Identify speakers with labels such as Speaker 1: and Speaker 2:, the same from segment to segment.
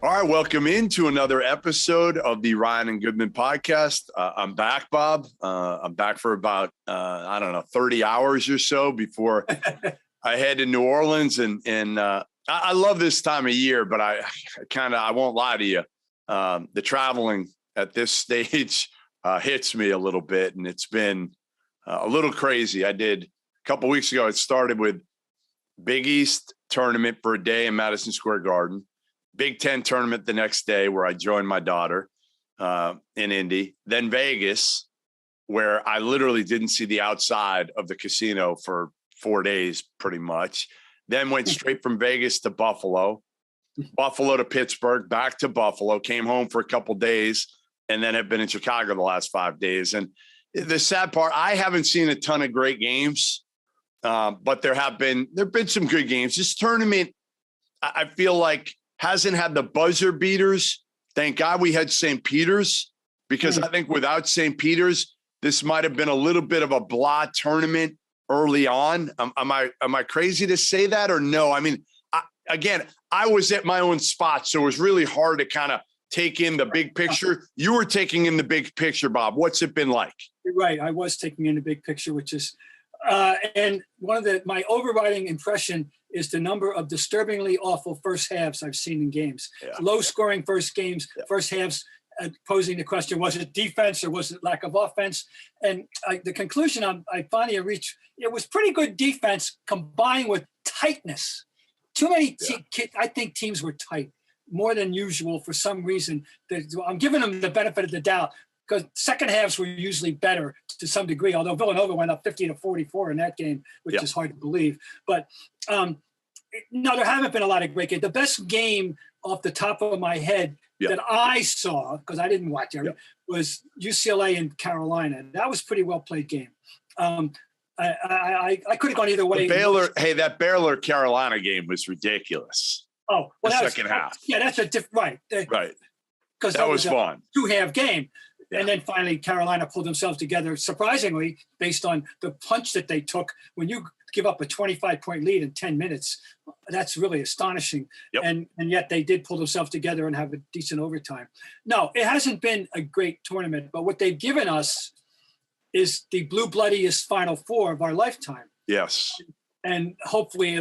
Speaker 1: All right, welcome into another episode of the Ryan and Goodman podcast. I'm back, Bob. I'm back for about, 30 hours or so before I head to New Orleans. And I love this time of year, but I won't lie to you. The traveling at this stage hits me a little bit, and it's been a little crazy. I did a couple weeks ago, it started with Big East tournament for a day in Madison Square Garden. Big Ten tournament the next day where I joined my daughter in Indy. Then Vegas, where I literally didn't see the outside of the casino for 4 days pretty much. Then went straight from Vegas to Buffalo to Pittsburgh, back to Buffalo, came home for a couple days, and then have been in Chicago the last 5 days. And the sad part, I haven't seen a ton of great games, but there have been some good games. This tournament, I feel like, hasn't had the buzzer beaters. Thank God we had St. Peter's, because I think without St. Peter's, this might have been a little bit of a blah tournament early on. Am I crazy to say that or no? I mean, I was at my own spot, so it was really hard to kind of take in the big picture. You were taking in the big picture, Bob. What's it been like?
Speaker 2: You're right. I was taking in the big picture, which is, and one of my overriding impression is the number of disturbingly awful first halves I've seen in games. Yeah. Low scoring first halves, posing the question, was it defense or was it lack of offense? And the conclusion I finally reached, it was pretty good defense combined with tightness. Too many, I think teams were tight, more than usual for some reason. I'm giving them the benefit of the doubt, because second halves were usually better to some degree, although Villanova went up 50-44 in that game, which is hard to believe. But no, there haven't been a lot of great games. The best game off the top of my head that I saw, because I didn't watch it, was UCLA and Carolina. That was a pretty well played game. I could have gone either way.
Speaker 1: That Baylor Carolina game was ridiculous.
Speaker 2: Oh, well,
Speaker 1: the second half.
Speaker 2: Yeah, that's a different
Speaker 1: right.
Speaker 2: Because
Speaker 1: that was fun.
Speaker 2: 2-half game. Yeah. And then finally Carolina pulled themselves together, surprisingly, based on the punch that they took. When you give up a 25-point lead in 10 minutes, that's really astonishing. Yep. And yet they did pull themselves together and have a decent overtime. No, it hasn't been a great tournament, but what they've given us is the blue bloodiest Final Four of our lifetime.
Speaker 1: Yes.
Speaker 2: And hopefully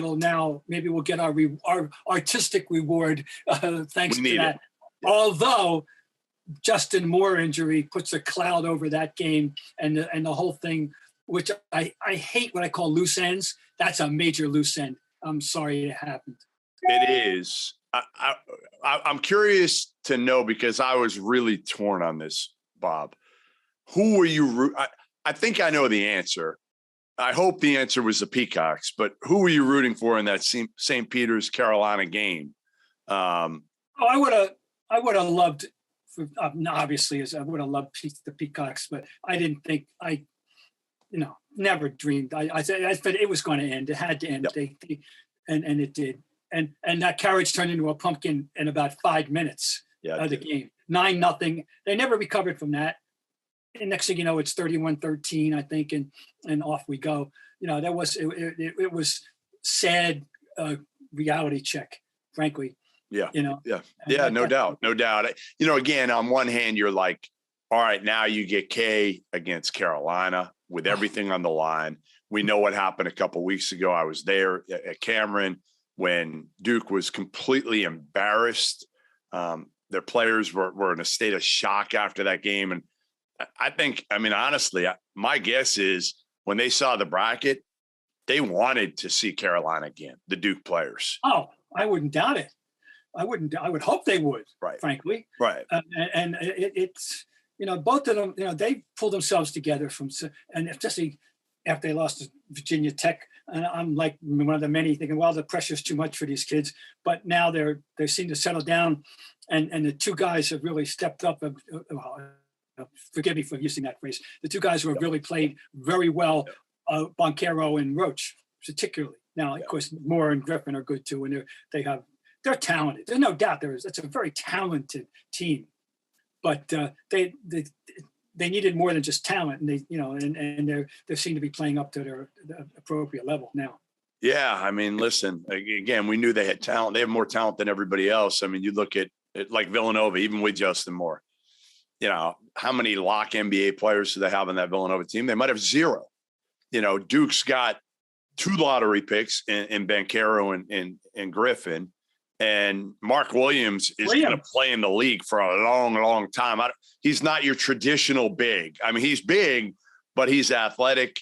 Speaker 2: maybe we'll get our artistic reward thanks to that. Although Justin Moore injury puts a cloud over that game and the whole thing, which I hate what I call loose ends. That's a major loose end. I'm sorry it happened.
Speaker 1: It is. I'm curious to know, because I was really torn on this, Bob. Who were you? I think I know the answer. I hope the answer was the Peacocks, but who were you rooting for in that St. Peter's Carolina game?
Speaker 2: I would have loved. Obviously, I would have loved the Peacocks, but I didn't think never dreamed. I said it was going to end. It had to end. Yep. And it did. And that carriage turned into a pumpkin in about 5 minutes of the game. 9-0. They never recovered from that. And next thing you know, it's 31-13, I think, and off we go. It was sad reality check, frankly.
Speaker 1: Yeah. No doubt. Again, on one hand, you're like, all right, now you get K against Carolina with everything on the line. We know what happened a couple of weeks ago. I was there at Cameron when Duke was completely embarrassed. Their players were in a state of shock after that game. And honestly, my guess is when they saw the bracket, they wanted to see Carolina again, the Duke players.
Speaker 2: Oh, I wouldn't doubt it. I would hope they would, frankly.
Speaker 1: Right.
Speaker 2: And it's, both of them, they pulled themselves together and especially after they lost to Virginia Tech. And I'm like one of the many thinking, well, the pressure's too much for these kids. But now they seem to settle down. And the two guys have really stepped up. Forgive me for using that phrase. The two guys who have really played very well, Boncaro and Roach, particularly. Now, of course, Moore and Griffin are good too. And they're talented. There's no doubt it's a very talented team, but they needed more than just talent, and they seem to be playing up to their appropriate level now.
Speaker 1: Yeah, listen, again, we knew they had talent. They have more talent than everybody else. You look at like Villanova, even with Justin Moore. You know, how many lock NBA players do they have on that Villanova team? They might have 0. You know, Duke's got 2 lottery picks in Banchero and Griffin. And Mark Williams is going to play in the league for a long, long time. He's not your traditional big. I mean, he's big, but he's athletic.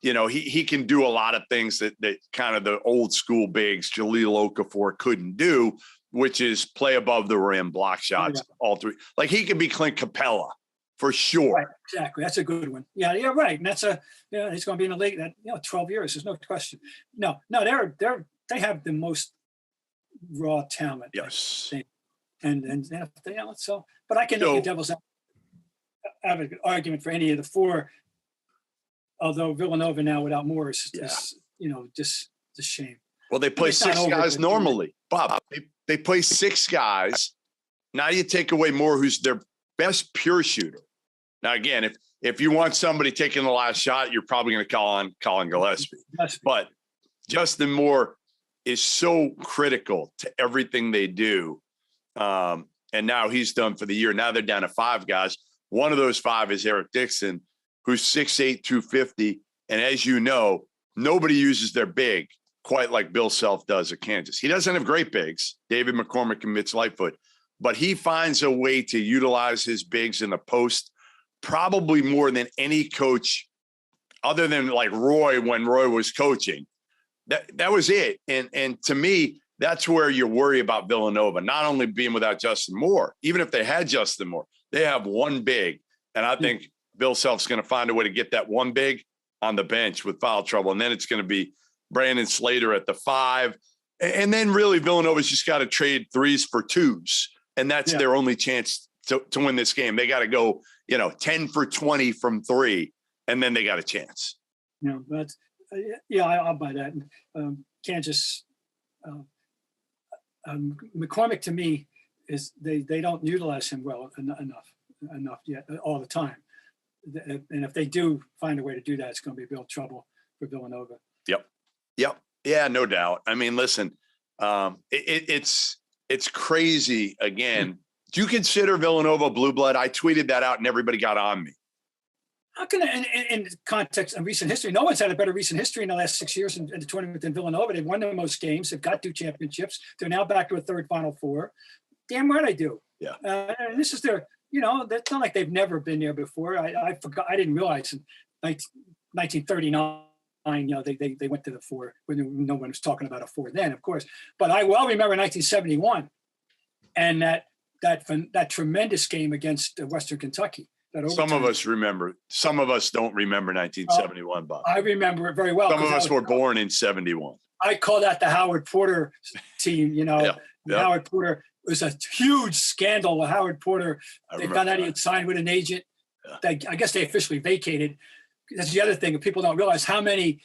Speaker 1: You know, he can do a lot of things that kind of the old school bigs, Jahlil Okafor, couldn't do, which is play above the rim, block shots, all 3. Like, he could be Clint Capella for sure.
Speaker 2: Right, exactly. That's a good one. Yeah, right. And that's he's going to be in the league that 12 years. There's no question. No, they have the most raw talent.
Speaker 1: Yes.
Speaker 2: And so, but I can make a devil's advocate argument for any of the 4. Although Villanova now without Moore is just a shame.
Speaker 1: Well, they play 6 guys normally, Bob. They play 6 guys. Now you take away Moore, who's their best pure shooter. Now, again, if you want somebody taking the last shot, you're probably going to call on Colin Gillespie. But Justin Moore is so critical to everything they do. And now he's done for the year. Now they're down to 5 guys. One of those 5 is Eric Dixon, who's 6'8", 250. And as you know, nobody uses their big quite like Bill Self does at Kansas. He doesn't have great bigs, David McCormick and Mitch Lightfoot, but he finds a way to utilize his bigs in the post probably more than any coach other than like Roy when Roy was coaching. That was it. And to me, that's where you worry about Villanova, not only being without Justin Moore. Even if they had Justin Moore, they have 1 big. And I think Bill Self's going to find a way to get that 1 big on the bench with foul trouble. And then it's going to be Brandon Slater at the 5. And then really Villanova's just got to trade 3s for 2s. And that's their only chance to win this game. They got to go, 10 for 20 from 3, and then they got a chance.
Speaker 2: Yeah, that's I'll buy that. Kansas, McCormick to me is they don't utilize him well enough yet all the time. And if they do find a way to do that, it's going to be real trouble for Villanova.
Speaker 1: Yep. Yeah, no doubt. I mean, listen, it's crazy. Again, do you consider Villanova blue blood? I tweeted that out and everybody got on me.
Speaker 2: How can in context of recent history, no one's had a better recent history in the last 6 years in the tournament than Villanova. They've won the most games. They've got 2 championships. They're now back to a 3rd Final Four. Damn right I do.
Speaker 1: Yeah.
Speaker 2: And this is their, that's not like they've never been there before. I forgot. I didn't realize in 1939. They went to the 4 when no one was talking about a 4 then, of course. But I well remember 1971 and that tremendous game against Western Kentucky.
Speaker 1: Some of us remember. Some of us don't remember 1971, Bob.
Speaker 2: I remember it very well.
Speaker 1: Some of us were born in 71.
Speaker 2: I call that the Howard Porter team. Howard Porter was a huge scandal with Howard Porter. They found out he had signed with an agent. I guess they officially vacated. That's the other thing. People don't realize how many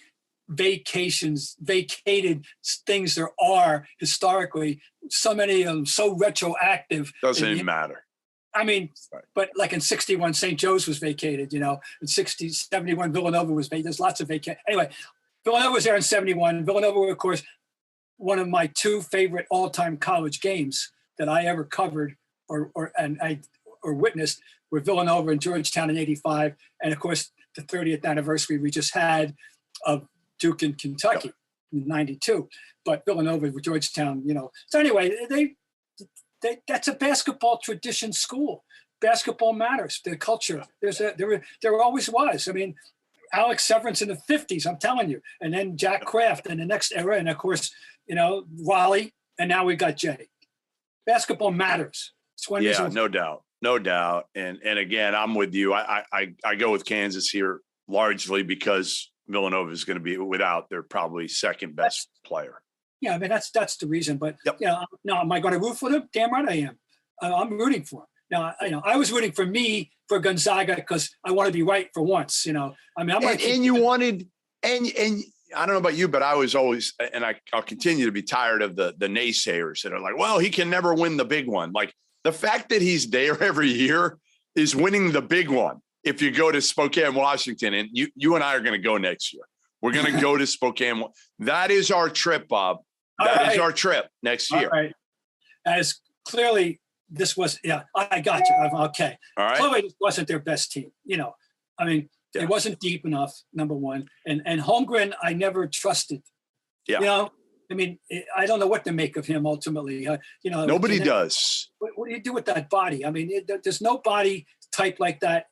Speaker 2: vacated things there are historically. So many of them so retroactive.
Speaker 1: Doesn't even matter.
Speaker 2: I mean, but like in 61, St. Joe's was vacated, in 71, Villanova was vacated. There's lots of vacated. Anyway, Villanova was there in 71. Villanova, of course, one of my 2 favorite all-time college games that I ever covered or witnessed were Villanova and Georgetown in 85. And of course, the 30th anniversary we just had of Duke and Kentucky in 92. But Villanova with Georgetown, So anyway, that's a basketball tradition school. Basketball matters. The culture. There always was. I mean, Alex Severance in the 50s, I'm telling you. And then Jack Kraft in the next era. And of course, Wally. And now we got Jay. Basketball matters.
Speaker 1: No doubt. No doubt. And again, I'm with you. I go with Kansas here largely because Villanova is going to be without their probably second best player.
Speaker 2: Yeah, I mean, that's the reason. But, now, am I going to root for them? Damn right I am. I'm rooting for them. Now, I was rooting for Gonzaga because I want to be right for once, I mean, and
Speaker 1: you wanted, and I don't know about you, but I was always, and I'll continue to be tired of the naysayers that are like, well, he can never win the big one. Like, the fact that he's there every year is winning the big one. If you go to Spokane, Washington, and you and I are going to go next year, we're going to go to Spokane. That is our trip, Bob. That is our trip next year.
Speaker 2: Right. As clearly this was, I got you. Okay.
Speaker 1: All right.
Speaker 2: Chloe wasn't their best team. I mean, it wasn't deep enough, number one. And Holmgren, I never trusted.
Speaker 1: Yeah.
Speaker 2: I mean, I don't know what to make of him ultimately.
Speaker 1: Nobody does.
Speaker 2: What do you do with that body? I mean, there's no body type like that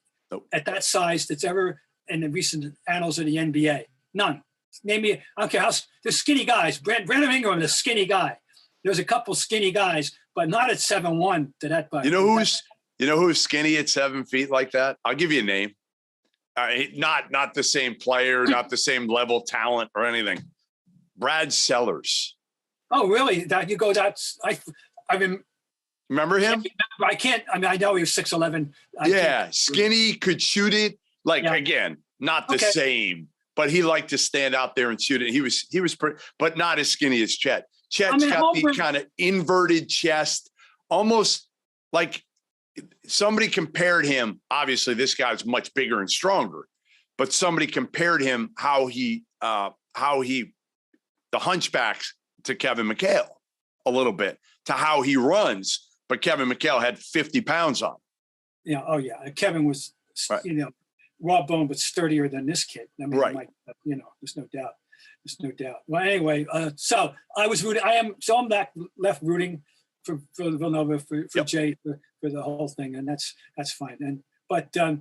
Speaker 2: at that size that's ever in the recent annals of the NBA. None. Name me. I don't care how. There's skinny guys. Brandon Ingram is a skinny guy. There's a couple skinny guys, but not at 7'1" to that body.
Speaker 1: You know who's skinny at 7 feet like that? I'll give you a name. Not the same player, not the same level talent or anything. Brad Sellers.
Speaker 2: Oh, really? That you go? I mean,
Speaker 1: remember him?
Speaker 2: I can't. I mean, I know he was 6'11".
Speaker 1: Skinny, could shoot it. Again, not the same, but he liked to stand out there and shoot it. He was pretty, but not as skinny as Chet. Chet's got the kind of inverted chest, almost like somebody compared him. Obviously, this guy's much bigger and stronger, but somebody compared him how he the hunchbacks to Kevin McHale a little bit to how he runs, but Kevin McHale had 50 pounds on.
Speaker 2: Yeah. Oh yeah. Kevin was, raw bone, but sturdier than this kid. I mean, there's no doubt. There's no doubt. Well, anyway, so I was rooting. I'm back left rooting for Villanova, for Jay, for the whole thing. And that's fine. But I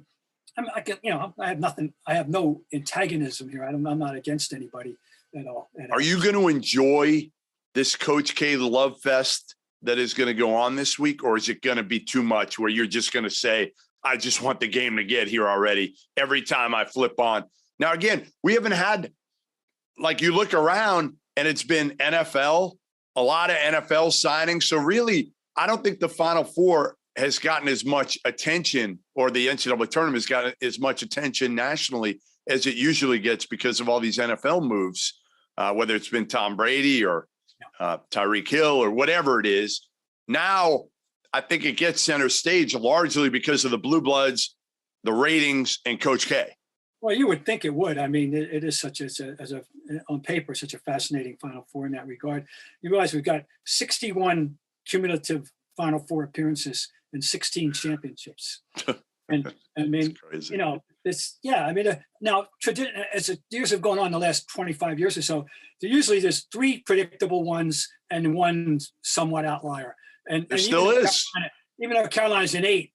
Speaker 2: have nothing. I have no antagonism here. I'm not against anybody at all.
Speaker 1: Are you going to enjoy this Coach K love fest that is going to go on this week? Or is it going to be too much where you're just going to say, I just want the game to get here already every time I flip on? Now, again, we haven't had, you look around and it's been NFL, a lot of NFL signings. So really, I don't think the Final Four has gotten as much attention, or the NCAA tournament has gotten as much attention nationally as it usually gets because of all these NFL moves, whether it's been Tom Brady or Tyreek Hill or whatever it is. Now, I think it gets center stage largely because of the Blue Bloods, the ratings, and Coach K.
Speaker 2: Well, you would think it would. I mean, it is on paper, such a fascinating Final Four in that regard. You realize we've got 61 cumulative Final Four appearances and 16 championships. And I mean, now as years have gone on, the last 25 years or so, there's 3 predictable ones and 1 somewhat outlier. And
Speaker 1: still is.
Speaker 2: Even though Carolina's an 8,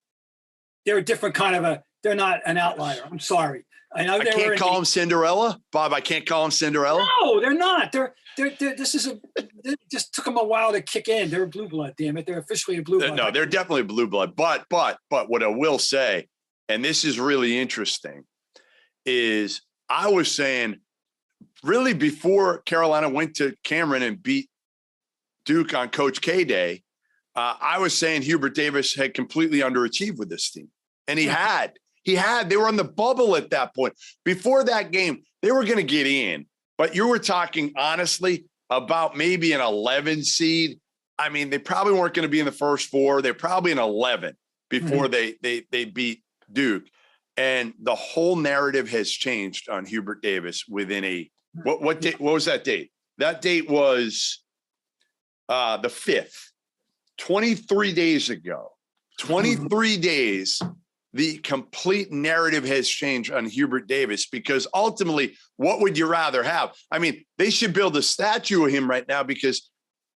Speaker 2: they're a different kind of they're not an outlier. I'm sorry. I can't
Speaker 1: call them Cinderella, Bob. I can't call them Cinderella.
Speaker 2: No, they're not. It just took them a while to kick in. They're a blue blood, damn it. They're officially a blue blood.
Speaker 1: No, they're definitely a blue blood. But what I will say, and this is really interesting, is I was saying really before Carolina went to Cameron and beat Duke on Coach K Day, I was saying Hubert Davis had completely underachieved with this team. And he had. They were on the bubble at that point. Before that game, they were going to get in. But you were talking, honestly, about maybe an 11 seed. I mean, they probably weren't going to be in the first 4. They're probably an 11 before they beat Duke. And the whole narrative has changed on Hubert Davis within what date? What was that date? That date was the 5th, 23 days ago. 23 days. The complete narrative has changed on Hubert Davis, because ultimately, what would you rather have? I mean, they should build a statue of him right now, because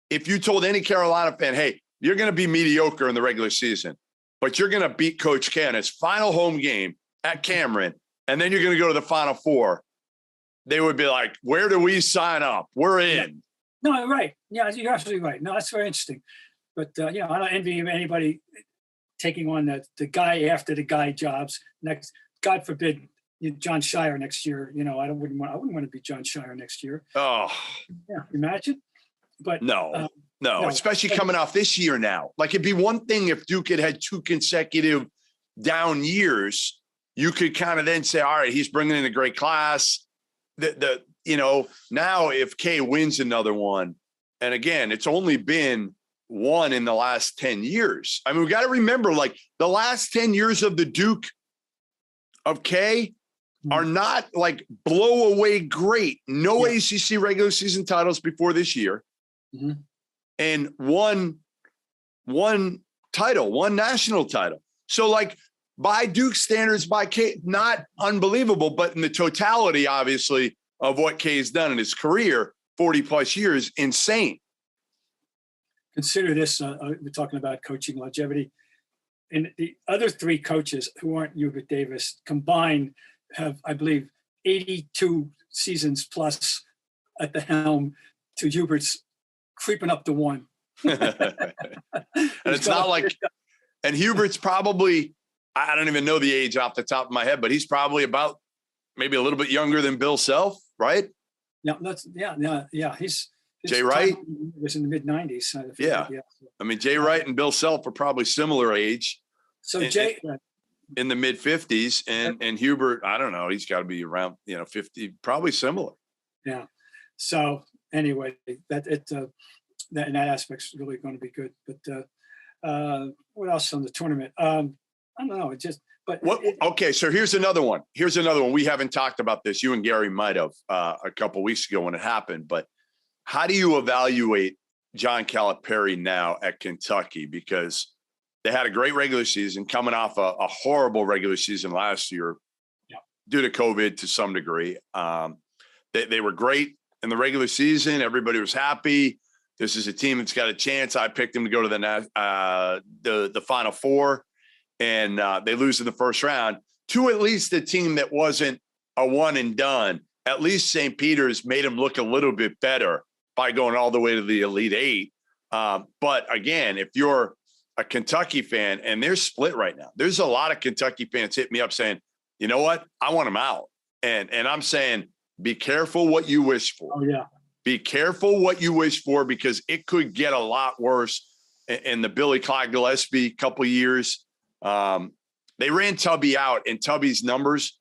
Speaker 1: if you told any Carolina fan, hey, you're going to be mediocre in the regular season, but you're going to beat Coach K in his final home game at Cameron, and then you're going to go to the Final Four, they would be like, where do we sign up? We're in.
Speaker 2: No, right. Yeah, you're absolutely right. No, that's very interesting. But, I don't envy anybody taking on the guy after the guy jobs. Next, God forbid, John Shire next year. I wouldn't want to be John Shire next year.
Speaker 1: Oh,
Speaker 2: yeah, imagine. But
Speaker 1: no, especially coming off this year now. Like, it'd be one thing if Duke had 2 consecutive down years. You could kind of then say, all right, he's bringing in a great class. Now if K wins another one, and again, it's only been one in the last 10 years. I mean, we got to remember, the last 10 years of the Duke of K are not blow away great. No ACC regular season titles before this year. Mm-hmm. And one title, one national title. So like by Duke standards, by K, not unbelievable, but in the totality, obviously, of what K's done in his career, 40 plus years, insane.
Speaker 2: Consider this, we're talking about coaching longevity. And the other three coaches who aren't Hubert Davis combined have, I believe, 82 seasons plus at the helm to Hubert's creeping up to one.
Speaker 1: And it's not like, and Hubert's probably, I don't even know the age off the top of my head, but he's probably about maybe a little bit younger than Bill Self, right?
Speaker 2: Yeah. His
Speaker 1: Jay Wright
Speaker 2: was in the mid 90s.
Speaker 1: Yeah. I mean, Jay Wright and Bill Self are probably similar age.
Speaker 2: So
Speaker 1: in the mid 50s, and Hubert, I don't know, he's got to be around 50, probably similar.
Speaker 2: Yeah. So anyway, that in that aspect's really going to be good. But what else on the tournament? I don't know.
Speaker 1: Okay, so here's another one. We haven't talked about this. You and Gary might have a couple weeks ago when it happened. But how do you evaluate John Calipari now at Kentucky? Because they had a great regular season, coming off a horrible regular season last year due to COVID to some degree. They were great in the regular season. Everybody was happy. This is a team that's got a chance. I picked them to go to the Final Four, and they lose in the first round to at least a team that wasn't a one and done. At least St. Peter's made them look a little bit better by going all the way to the Elite Eight. But again, if you're a Kentucky fan, and they're split right now, there's a lot of Kentucky fans hit me up saying, you know what, I want them out. And I'm saying, be careful what you wish for.
Speaker 2: Oh, yeah.
Speaker 1: Be careful what you wish for, because it could get a lot worse. In the Billy Clyde Gillespie couple of years, they ran Tubby out, and Tubby's numbers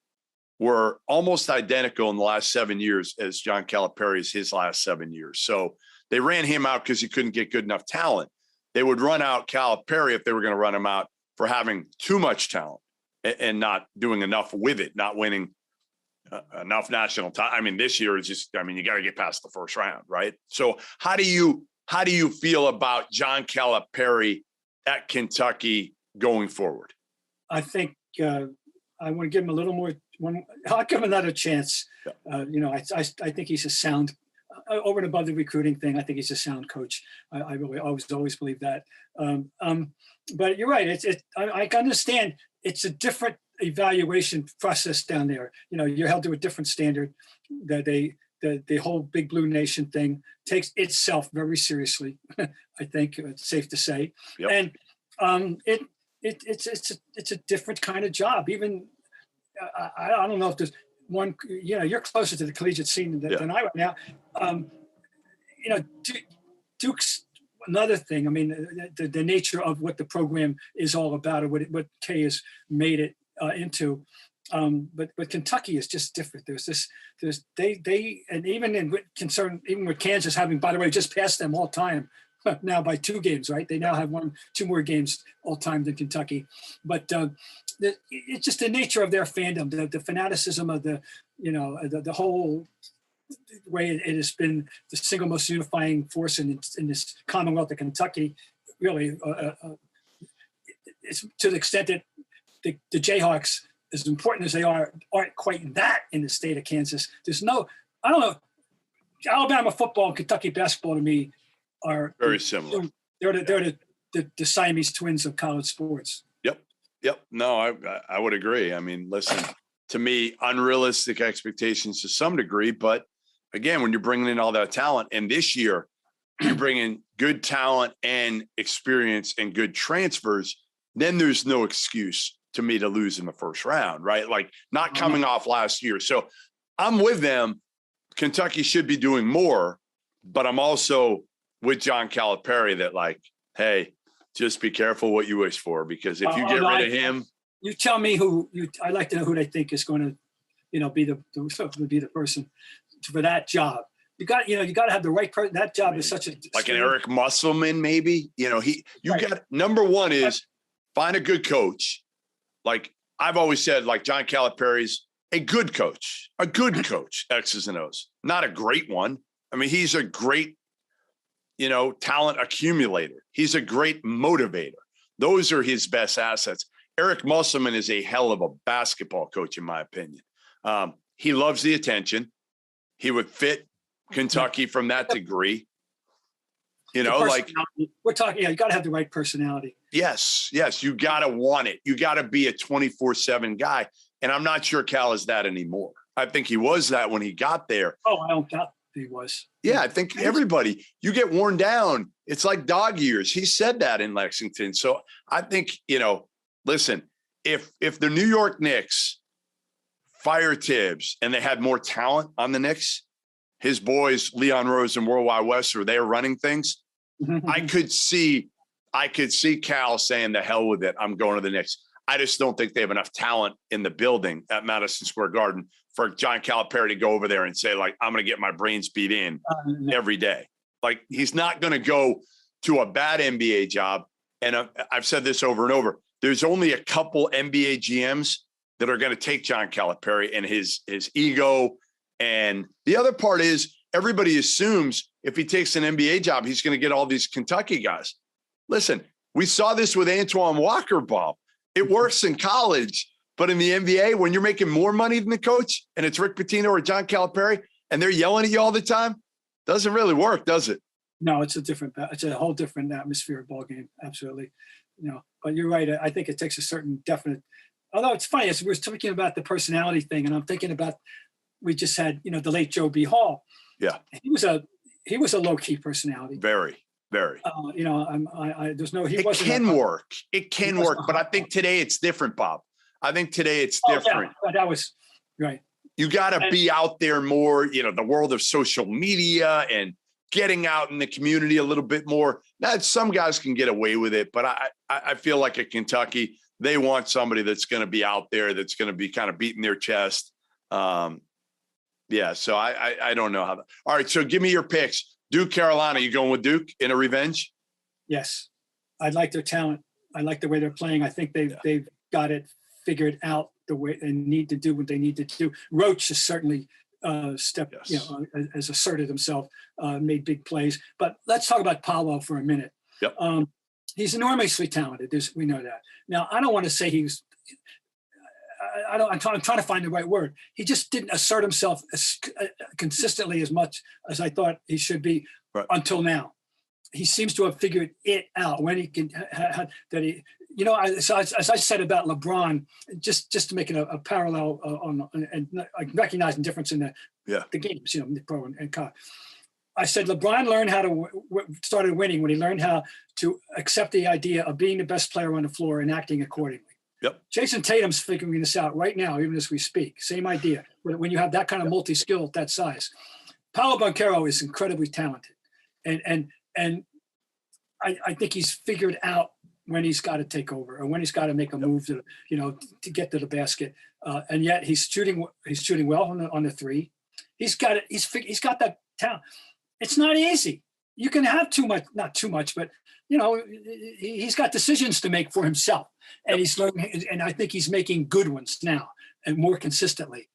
Speaker 1: were almost identical in the last 7 years as John Calipari's his last 7 years. So they ran him out because he couldn't get good enough talent. They would run out Calipari if they were going to run him out for having too much talent and not doing enough with it, not winning enough national time. I mean, this year is just, you got to get past the first round, right? So how do you feel about John Calipari at Kentucky going forward?
Speaker 2: I think I want to give him a little more. I'll give him another chance.
Speaker 1: Yeah.
Speaker 2: I think he's a sound, over and above the recruiting thing, I think he's a sound coach. I really always believe that. But you're right. I understand it's a different evaluation process down there. You're held to a different standard. That the whole Big Blue Nation thing takes itself very seriously. I think it's safe to say. Yep. And it's a different kind of job. Even I don't know if there's one. You're closer to the collegiate scene than I right now. Duke's another thing. I mean, the nature of what the program is all about, or what K has made it into. But Kentucky is just different. And even with Kansas having, by the way, just passed them all time now by 2 games, right? They now have 2 more games all time than Kentucky. But it's just the nature of their fandom, the fanaticism of the whole way it has been the single most unifying force in this Commonwealth of Kentucky. Really, it's to the extent that the Jayhawks, as important as they are, aren't quite that in the state of Kansas. I don't know. Alabama football and Kentucky basketball to me are
Speaker 1: very similar.
Speaker 2: They're the Siamese twins of college sports.
Speaker 1: Yep. No, I would agree. I mean, listen, to me, unrealistic expectations to some degree, but again, when you're bringing in all that talent, and this year you're bringing good talent and experience and good transfers, then there's no excuse to me to lose in the first round, right? Like not coming off last year. So I'm with them. Kentucky should be doing more, but I'm also with John Calipari that like, hey, just be careful what you wish for, because if you get rid of him,
Speaker 2: you tell me I'd like to know who they think is going to, be the person for that job. You got to have the right person. That job is such a
Speaker 1: like an Eric Musselman, maybe. Got number one is find a good coach. Like I've always said, like John Calipari's a good coach, X's and O's, not a great one. I mean, he's a great, talent accumulator. He's a great motivator. Those are his best assets. Eric Musselman is a hell of a basketball coach, in my opinion. He loves the attention. He would fit Kentucky from that degree. You know, like
Speaker 2: we're talking, you got to have the right personality.
Speaker 1: Yes. You got to want it. You got to be a 24/7 guy. And I'm not sure Cal is that anymore. I think he was that when he got there.
Speaker 2: Oh, I don't doubt he was.
Speaker 1: Yeah, I think everybody, you get worn down. It's like dog years. He said that in Lexington. So I think, listen, if the New York Knicks fire Tibbs and they had more talent on the Knicks, his boys, Leon Rose and Worldwide West, are there running things. I could see Cal saying, the hell with it, I'm going to the Knicks. I just don't think they have enough talent in the building at Madison Square Garden for John Calipari to go over there and say, like, I'm going to get my brains beat in every day. Like, he's not going to go to a bad NBA job. And I've said this over and over. There's only a couple NBA GMs that are going to take John Calipari and his ego. And the other part is everybody assumes if he takes an NBA job, he's going to get all these Kentucky guys. Listen, we saw this with Antoine Walker, Bob. It works in college, but in the NBA, when you're making more money than the coach and it's Rick Pitino or John Calipari and they're yelling at you all the time, doesn't really work, does it?
Speaker 2: No, it's a whole different atmosphere of ball game. Absolutely. But you're right. I think it takes a certain definite, although it's funny, as we're talking about the personality thing, and I'm thinking about, we just had, the late Joe B. Hall.
Speaker 1: Yeah.
Speaker 2: He was a low key personality.
Speaker 1: Very.
Speaker 2: There's no, he
Speaker 1: it
Speaker 2: wasn't.
Speaker 1: It can work. But I think today it's different, Bob. I think today it's different.
Speaker 2: Yeah, that was right.
Speaker 1: You got to be out there more, the world of social media and getting out in the community a little bit more. Now, some guys can get away with it, but I feel like at Kentucky, they want somebody that's going to be out there, that's going to be kind of beating their chest. So I don't know how. All right, so give me your picks. Duke, Carolina, you going with Duke in a revenge?
Speaker 2: Yes. I like their talent. I like the way they're playing. I think they've got it figured out the way they need to do what they need to do. Roach has certainly has asserted himself, made big plays. But let's talk about Paolo for a minute.
Speaker 1: Yep.
Speaker 2: He's enormously talented. We know that. Now, I don't want to say he's I'm trying to find the right word. He just didn't assert himself consistently as much as I thought he should be until now. He seems to have figured it out when he can as I said about LeBron, just to make it a parallel and recognizing difference in the games, pro and con. I said LeBron learned how to started winning when he learned how to accept the idea of being the best player on the floor and acting accordingly.
Speaker 1: Yep. Jason
Speaker 2: Tatum's figuring this out right now, even as we speak. Same idea. When you have that kind of multi-skill at that size, Paolo Banchero is incredibly talented, and I think he's figured out when he's got to take over or when he's got to make a move to get to the basket. And yet he's shooting well on the three. He's got it. He's got that talent. It's not easy. You can have not too much, but he's got decisions to make for himself, and he's learning. And I think he's making good ones now and more consistently.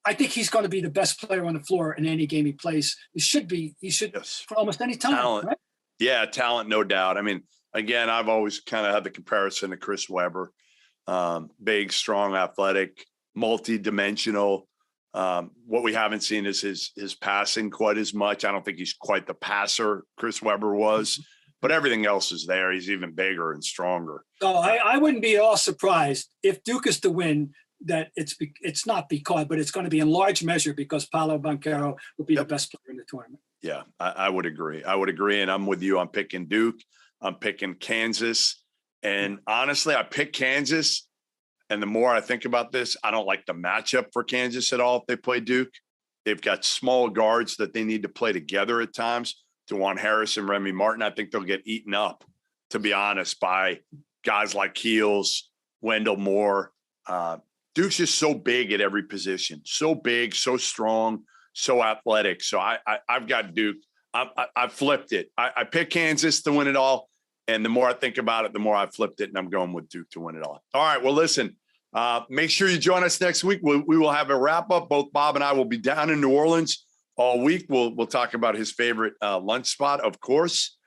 Speaker 2: I think he's going to be the best player on the floor in any game he plays. He should for almost any time.
Speaker 1: Talent.
Speaker 2: Right?
Speaker 1: Yeah, talent, no doubt. I mean, again, I've always kind of had the comparison to Chris Webber. Big, strong, athletic, multi-dimensional. What we haven't seen is his passing quite as much. I don't think he's quite the passer Chris Webber was, but everything else is there. He's even bigger and stronger.
Speaker 2: So I wouldn't be at all surprised if Duke is to win, that it's not because, but it's going to be in large measure because Paolo Banchero will be the best player in the tournament.
Speaker 1: Yeah, I would agree. And I'm with you. I'm picking Duke. I'm picking Kansas. And honestly, I picked Kansas. And the more I think about this, I don't like the matchup for Kansas at all if they play Duke. They've got small guards that they need to play together at times. DeJuan Harris and Remy Martin, I think they'll get eaten up, to be honest, by guys like Keels, Wendell Moore. Duke's just so big at every position. So big, so strong, so athletic. So I've got Duke. I flipped it. I picked Kansas to win it all. And the more I think about it, the more I flipped it, and I'm going with Duke to win it all. All right, well, listen, make sure you join us next week. We will have a wrap-up. Both Bob and I will be down in New Orleans all week. We'll talk about his favorite lunch spot, of course.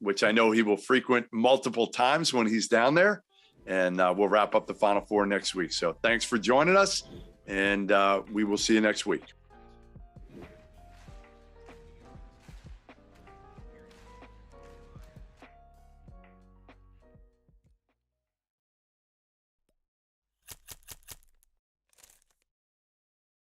Speaker 1: which I know he will frequent multiple times when he's down there. And we'll wrap up the Final Four next week. So thanks for joining us, and we will see you next week.